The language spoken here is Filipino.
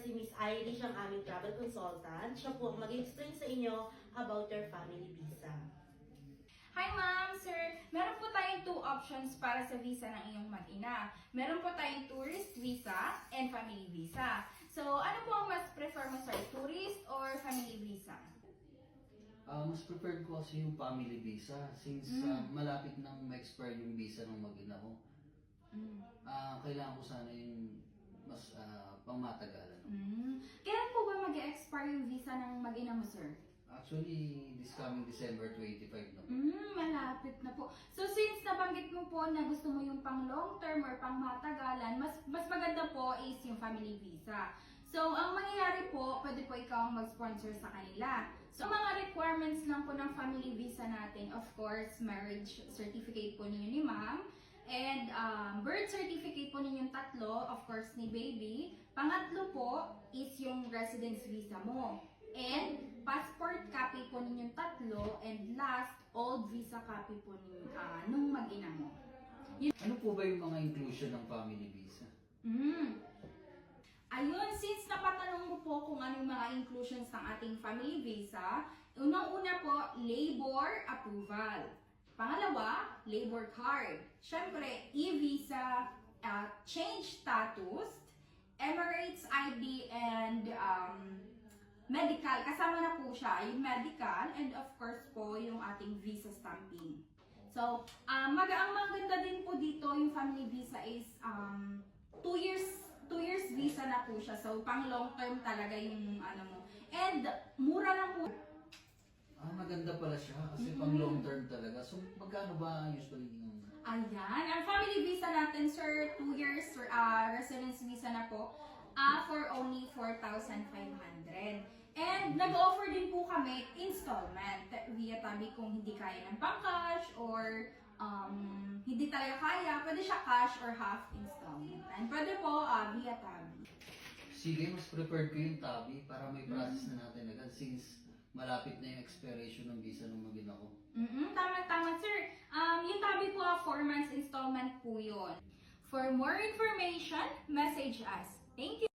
si Miss Irish ang aming travel consultant. Siya po ang mag-explain sa inyo about your family visa. Hi ma'am, sir. Meron po tayong 2 options para sa visa ng iyong mag-ina. Meron po tayong tourist visa and family visa. So, ano po ang mas prefer mo, sir? Tourist or family visa? Mas preferred ko kasi yung family visa since malapit nang ma-expire yung visa ng mag-ina ko. Kailangan ko sana yung mas pangmatagalan. Kailan po ba mag-expire yung visa ng mag-ina mo, sir? Actually, this coming December 25 na po. Malapit na po. So since nabanggit mo po na gusto mo yung pang long term or pang matagalan, mas maganda po is yung family visa. So ang mangyayari po, pwede po ikaw ang mag-sponsor sa kanila. So mga requirements lang po ng family visa natin, of course, marriage certificate po ninyo ni ma'am, and birth certificate po ninyong 3, of course ni baby. Pangatlo po is yung residence visa mo. And passport copy po ninyong 3, and last, old visa copy po ninyo nung mag-ina mo. Ano po ba yung mga inclusion ng family visa? Ayun, since napatanong mo po kung ano yung mga inclusions ng ating family visa, unang-una po, labor approval. Pangalawa, labor card. Siyempre, e-visa, change status, Emirates ID, and medical. Kasama na po siya, yung medical, and of course po, yung ating visa stamping. So, ang maganda din po dito, yung family visa is 2 years visa na po siya. So, pang long term talaga yung ano mo. And, mura lang po. Maganda pala siya kasi pang long term talaga. So, magkano ba usually yung... Ayan, ang family visa natin, sir, 2 years residence visa na po. For only 4,500. And nag-offer din po kami installment via Tabi kung hindi kaya ng pang-cash or hindi talaga kaya, pwede siya cash or half installment. And pwede po via Tabi. Sige, mas preferred ko yung Tabi para may process na natin agad since malapit na yung expiration ng visa ng mag-ina ko. Tama, sir. Yung Tabi po, 4 months installment po yun. For more information, message us. Thank you.